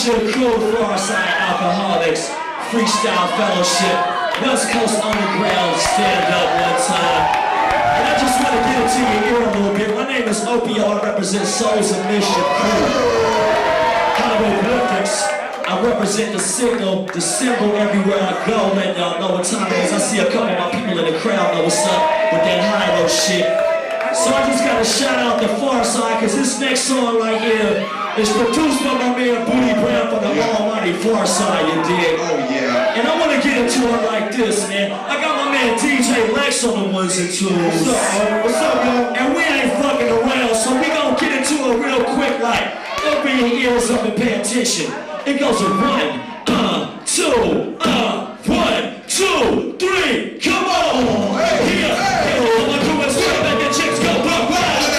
Hiero Crew, Farside Alcoholics, Freestyle Fellowship, West Coast Underground, stand up one time. And I just want to get into your ear a little bit. My name is Opio, I represent Souls of Mischief Crew. Hieroglyphics, I represent the signal, the symbol everywhere I go, letting y'all know what time it is. I see a couple of my people in the crowd know what's up with that Hiero shit. So I just gotta shout out the Farside, cause this next song right here is produced by my man Booty Brown from the almighty Farside, you dig? Oh yeah. And I wanna get into it like this, man. I got my man DJ Lex on the ones and twos. What's up, what's up, man? And we ain't fucking around, so we gonna get into it real quick, like, open your ears up and pay attention. It goes a 1, 2, 1, 2, 3, come on! Hey, Here, hey. all my crew is straight, make the chicks go buck wild.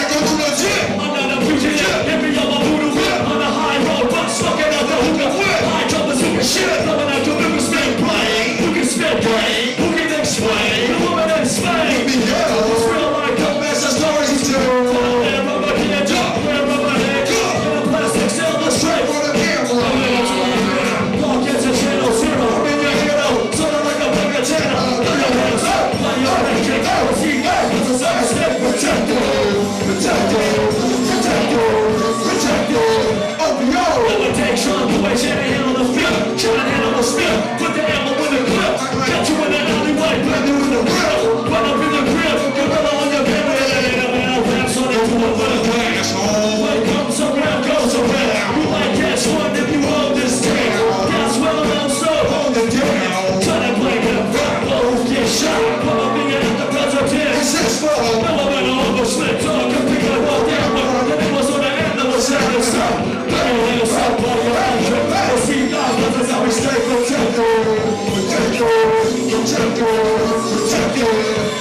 I'm not a fugitive, every other voodoo whip on the high road, but smoking out the hookah. High jumpers who can shit, coming out your who can spit brain, who can spit brain, who can explain, the woman in Spain. It's real life, don't mess the stories too. Where rubber can't jump, where rubber can't jump, in a plastic cell, the straight. Walk into channel 0, I'm in your hero, sort of like a bigger channel. Throw your hands up, play your electric, see guys, it's a side step, protect you, protect you, protect you, protect you. Opio! Imitate Sean Boy, trying to handle the field, trying to handle the spill, put the ammo in the clip, got you in the alleyway, brand new in the grill, run up in the grill, gorilla on your bed, and I'll raps on it to a little glass. What comes around goes around, you like catch one if you hold this tail, that's well known, so hold it down, try to play him, blow, get shot, put a finger at the president, no one better overslip, talk, and pick up all down, then it was on the end of the second stop, play your hands up, blow your hands up, let's see God, that's how we stay protected, protected, protected, protected,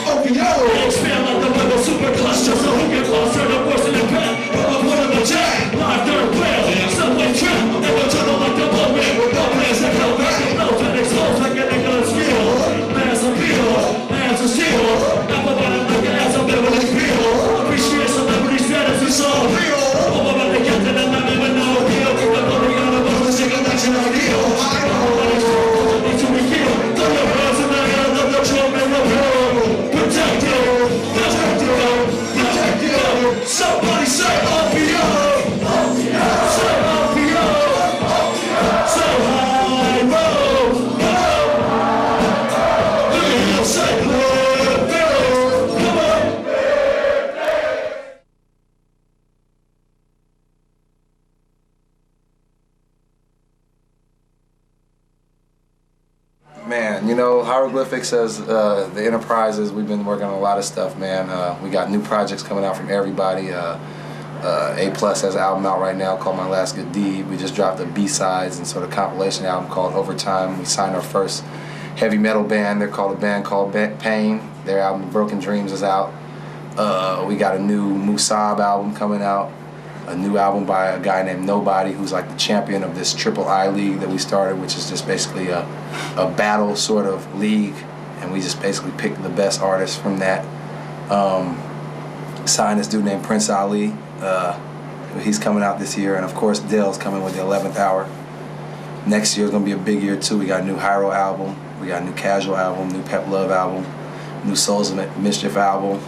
Opio! Expand like the weather super cluster, so who get closer to worse than the pen, put up one of the jack, live third rail, subway trap, they will tunnel like the moment, with no plans that come back and melt and explodes like an English skill, man's appeal, man's a steel, everybody like an ass of Beverly Peel, appreciate celebrity status, it's all real, all about the captain and nothing with no appeal, keep the glory out of us, let's take a national ideal, need to be killed, throw your hands in the air, let the children repel, protect you, protect you, protect you, somebody say Opio, say Opio, say Hiero, look at you, say come on. Man, you know, Hieroglyphics as the Enterprises, we've been working on a lot of stuff, man. We got new projects coming out from everybody. A Plus has an album out right now called My Last Good Deed. We just dropped a B-sides and sort of compilation album called Overtime. We signed our first heavy metal band. They're called a band called Pain. Their album Broken Dreams is out. We got a new Musab album coming out. A new album by a guy named Nobody, who's like the champion of this Triple I League that we started, which is just basically a battle sort of league, and we just basically pick the best artists from that. Signed this dude named Prince Ali. He's coming out this year, and of course Dell's coming with the 11th Hour. Next year is gonna be a big year too. We got a new Hiero album, we got a new Casual album, new Pep Love album, new Souls of Mischief album,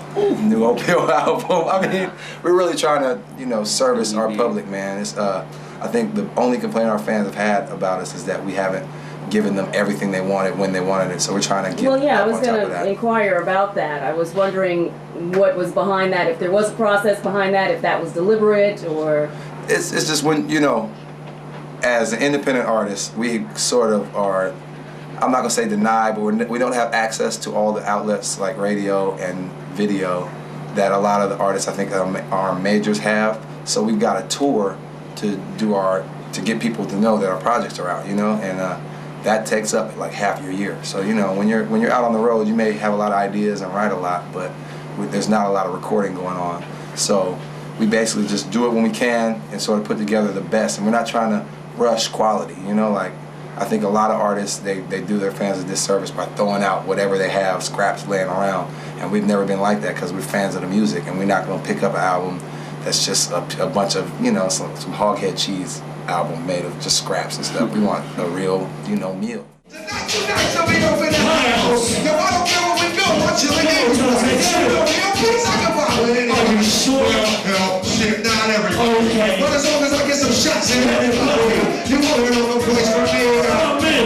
new Opio album. I mean, we're really trying to, you know, service our public, man. It's, I think the only complaint our fans have had about us is that we haven't given them everything they wanted when they wanted it. So we're trying to get Well, yeah, I up was on top going of that. to inquire about that. I was wondering what was behind that, if there was a process behind that, if that was deliberate or... It's just when, you know, as an independent artist, we sort of are, I'm not gonna say denied, but we don't have access to all the outlets like radio and video that a lot of the artists I think our majors have. So we've got a tour to do to get people to know that our projects are out, you know, and that takes up like half your year. So you know, when you're out on the road, you may have a lot of ideas and write a lot, but there's not a lot of recording going on. So we basically just do it when we can and sort of put together the best. And we're not trying to rush quality, you know, like I think a lot of artists, they do their fans a disservice by throwing out whatever they have, scraps laying around. And we've never been like that because we're fans of the music, and we're not going to pick up an album it's just a bunch of, you know, some hoghead cheese album made of just scraps and stuff. We want a real, you know, meal. Tonight, so we open the house. Yo, I don't care where we go. I'm chilling in. Please, I can follow it. Are you sure? Well, shit, not everybody. Okay. But as long as I get some shots in everybody, you won't know no place for me.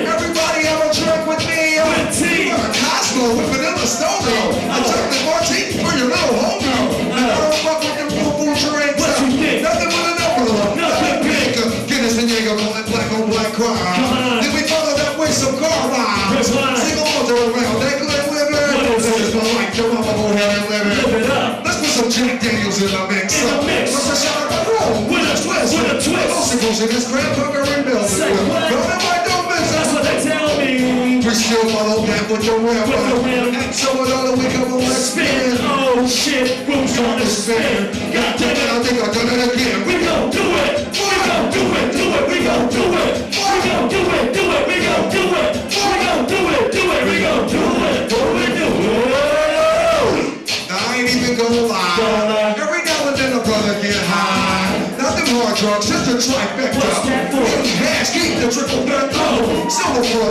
Everybody have a drink with me. With tea. Cosmo with vanilla Stolo. I took the martini for your little homie. I don't fuck with them poo-poo drinks. What you think? Nothing with an umbrella. Nothing big. Guinness and Jaeger, rolling black on black crime. Then we follow that with some car rides. Sing along to around that good living. This is my life, your mama gon' have it living. Live it up. Let's put some Jack Daniels in the mix. In the mix. Let's just shout out roll with a twist. With a twist. Obstacles in this grand hooker and building. Say what? Don't nobody do business. That's what they tell me. We still follow that with the rim. With the rim. And so it all we come on, let's Spin. Oh shit, who's gonna spin? God damn it. I think I've done it again. We gon' do it. We gon' do it. Do it. We gon' do it. We gon' do it. Do it. We gon' do it. We gon' do it. Do it. We gon' do it. Do it. Do it. I ain't even gonna lie. Every now and then a brother get high. Not them hard drugs, just a trifecta. What's that for? Hash, keep the triple back. Silver for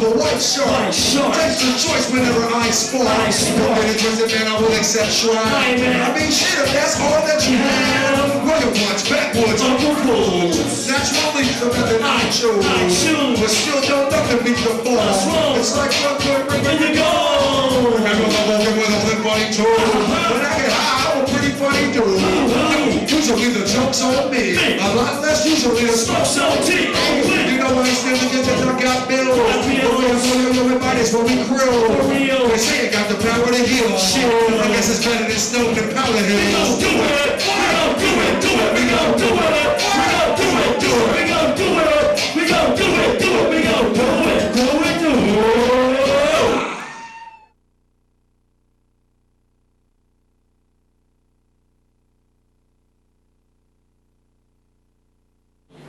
the white shark. White shark. Takes the choice whenever I spark. I spark. When it twisted, man, I will accept shrine. Aye, man. I mean, shit, if that's all that you have. Royal blunts, backwoods, Uncle Fools. naturally the method I choose. I choose. But still don't nothing beat the ball. That's wrong. It's like one good ring. Where you go? Remember the walking with a flip funny tool. When I get high, I'm a pretty funny dude. Usually the joke's on me. A lot less usually the Smoke's on tea. You know I ain't still the that I got built. Everybody's when we grill. For real. They say it got the power to heal. Shit. I guess it's better than snow than powder We gon' hills. do it. We gon' do it. Do it. We gon' do it. We gon' do it. Do it. We gon' do it. We gon' do it. Do it. We gon' do it. Do it. Do it.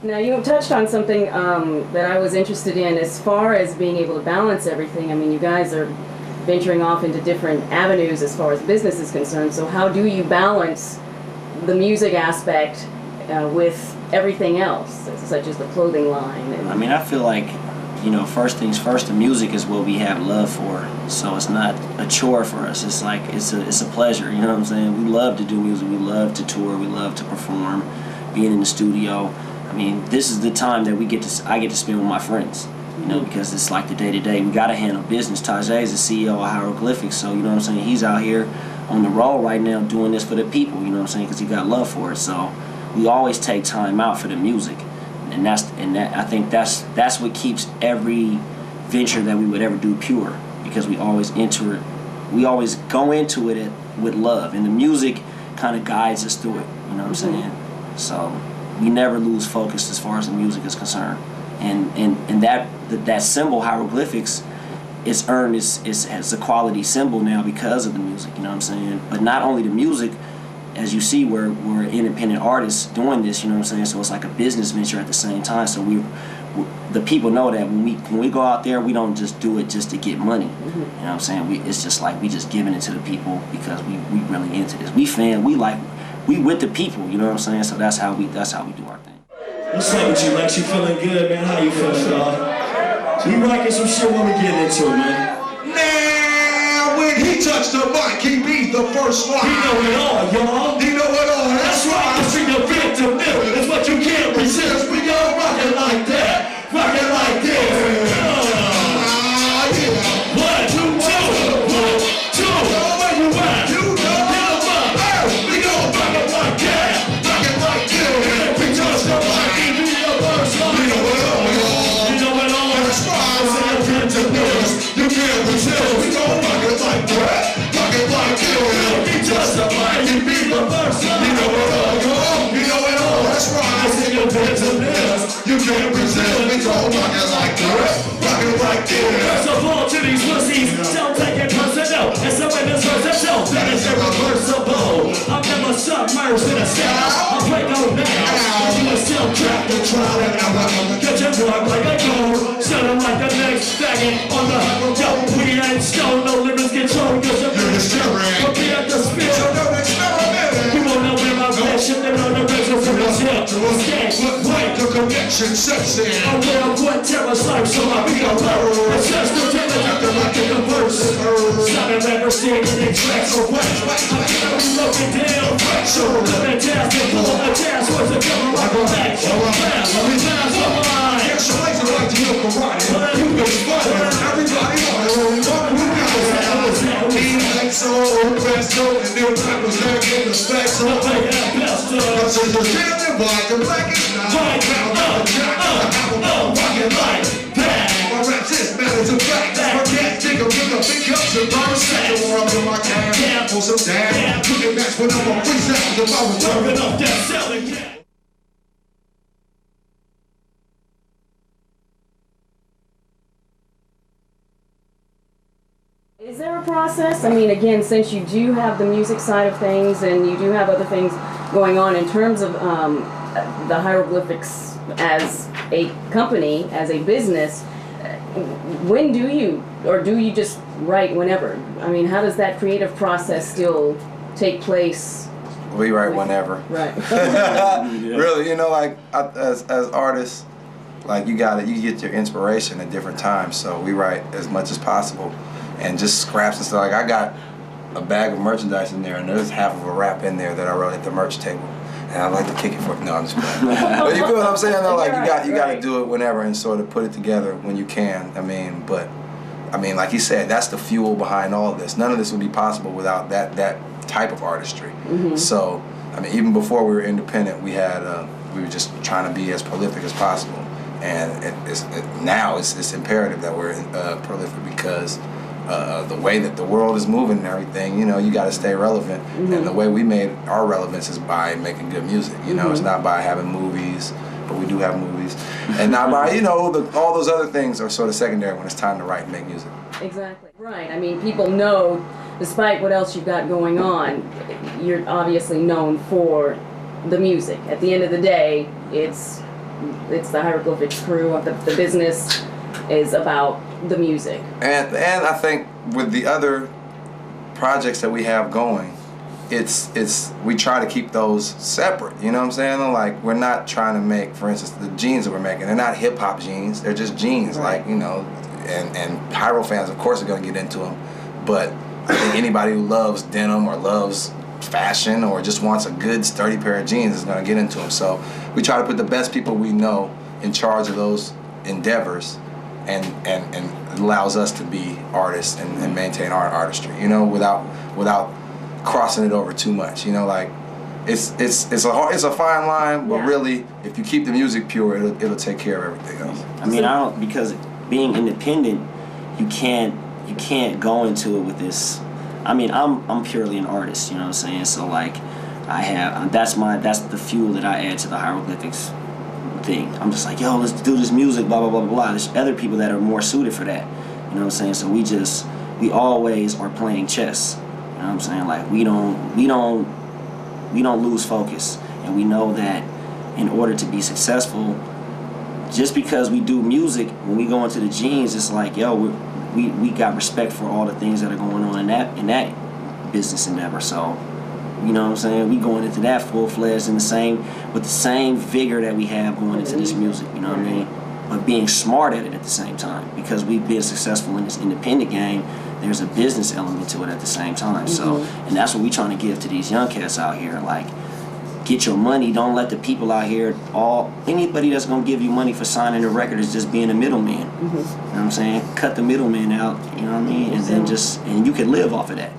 Now you touched on something that I was interested in as far as being able to balance everything. I mean, you guys are venturing off into different avenues as far as business is concerned. So how do you balance the music aspect with everything else, such as the clothing line? I mean, I feel like, you know, first things first, the music is what we have love for. So it's not a chore for us. It's like, it's a pleasure, you know what I'm saying? We love to do music, we love to tour, we love to perform, being in the studio. I mean, this is the time that I get to spend with my friends, you know, because it's like the day-to-day. We got to handle business. Tajai is the CEO of Hieroglyphics, so, you know what I'm saying, he's out here on the road right now doing this for the people, you know what I'm saying, because he got love for it. So we always take time out for the music, and I think that's what keeps every venture that we would ever do pure, because we always go into it with love, and the music kind of guides us through it, you know what I'm saying? So we never lose focus as far as the music is concerned, and that symbol hieroglyphics is earned as a quality symbol now because of the music, you know what I'm saying? But not only the music, as you see, we're independent artists doing this, you know what I'm saying? So it's like a business venture at the same time. So the people know that when we go out there, we don't just do it just to get money, you know what I'm saying? It's just like we just giving it to the people because we really into this. We with the people, you know what I'm saying? So that's how we do our thing. What's up with you, Lex? You feeling good, man? How you feeling, dog? We rocking some shit when we getting into it, man. Now, when he touched the mic, he beat the first line. He know it all, y'all. He know it all. That's right. It's the victim mill. It's what you can't resist. We gon' rock it like that. Rock it like this. Yeah. 1, 2, 2. 1, 2. Where you at? You know. Hit 'em up. Hey, we gon' Rock it like that. rock it like this. We touch the mic. He be the first line. We know it all, y'all. You know it all. That's right. It's the victim mill. You can't resist. We gon' rock it like that. Rock it like this. We touch the mic. He be the first line. You know it all, y'all. You know it all. That's right. It's the victim mill. You can't resist. We gon' rock it like that. Rock it like this. First of all, to these pussies, don't take it personal. And some of this versatile, that is irreversible. I'm never submerged in a cell. I break no now, but you are still trapped in trial and error. Get your drug like a gold, shut 'em like the next faggot on the yo. We ain't stone, no limits control. Cause you're You're the steering. But be at the spirit. So don't experiment. You won't know where my passion But wait, the connection sets in. A real one terror life, so I be a bird. It's just the terror that the rock in the verse. Sounding never seen any tracks or wax. I can't be looking down. So living jazz, they pull the jazz was a killer rock on back. We bounce on mine. Yeah, so like to hear karate. You been fun. Everybody on their own one. Who knows how? Like so, presto, and their rappers there get the specs on. Cause it's the standing by the black is not. Right, rockin' like that. My raps is matters of fact. My cat think I'm gonna pick up some birds. So I'm in my cab, pull some down. Cooking match when I'm on freestyle. If I was Working up that selling cat. Is there a process? I mean, again, since you do have the music side of things and you do have other things going on in terms of the hieroglyphics as a company, as a business, when do you, or do you just write whenever? I mean, how does that creative process still take place? We write whenever. Right. Really, you know, like as artists, like you get your inspiration at different times. So we write as much as possible, and just scraps and stuff. Like I got a bag of merchandise in there, and there's half of a rap in there that I wrote at the merch table, and I like to kick it for. No, I'm just playing. But you feel what I'm saying? Though, like you got to do it whenever and sort of put it together when you can. I mean, like you said, that's the fuel behind all of this. None of this would be possible without that type of artistry. Mm-hmm. So, I mean, even before we were independent, we were just trying to be as prolific as possible. And now it's imperative that we're prolific because the way that the world is moving and everything, you know, you got to stay relevant. Mm-hmm. And the way we made our relevance is by making good music. You know, it's not by having movies, but we do have movies, and not by, you know, all those other things are sort of secondary when it's time to write and make music. Exactly. Right. I mean, people know, despite what else you've got going on, you're obviously known for the music. At the end of the day, it's the Hieroglyphics crew. The business is about the music. And I think with the other projects that we have going, we try to keep those separate. You know what I'm saying? Like, we're not trying to make, for instance, the jeans that we're making. They're not hip hop jeans. They're just jeans. Right. Like, you know, and Hiero fans, of course, are going to get into them. But I think anybody who loves denim or loves fashion or just wants a good sturdy pair of jeans is going to get into them. So we try to put the best people we know in charge of those endeavors, and it allows us to be artists and maintain our artistry, you know, without crossing it over too much. You know, like it's a fine line, but really, if you keep the music pure, it'll take care of everything else. I mean, because being independent, you can't go into it with this. I mean, I'm purely an artist, you know what I'm saying? So like, that's the fuel that I add to the hieroglyphics thing. I'm just like, yo, let's do this music, blah blah blah blah blah. There's other people that are more suited for that, you know what I'm saying? So we always are playing chess, you know what I'm saying? Like we don't lose focus, and we know that in order to be successful, just because we do music, when we go into the jeans, it's like, yo, we got respect for all the things that are going on in that business endeavor. So, you know what I'm saying? We going into that full-fledged with the same vigor that we have going into this music, you know what I mean? But being smart at it at the same time, because we've been successful in this independent game, there's a business element to it at the same time. So, and that's what we're trying to give to these young cats out here. Like, get your money. Don't let the people out here, anybody that's gonna give you money for signing a record is just being a middleman. You know what I'm saying? Cut the middleman out, you know what I mean? And then and you can live off of that.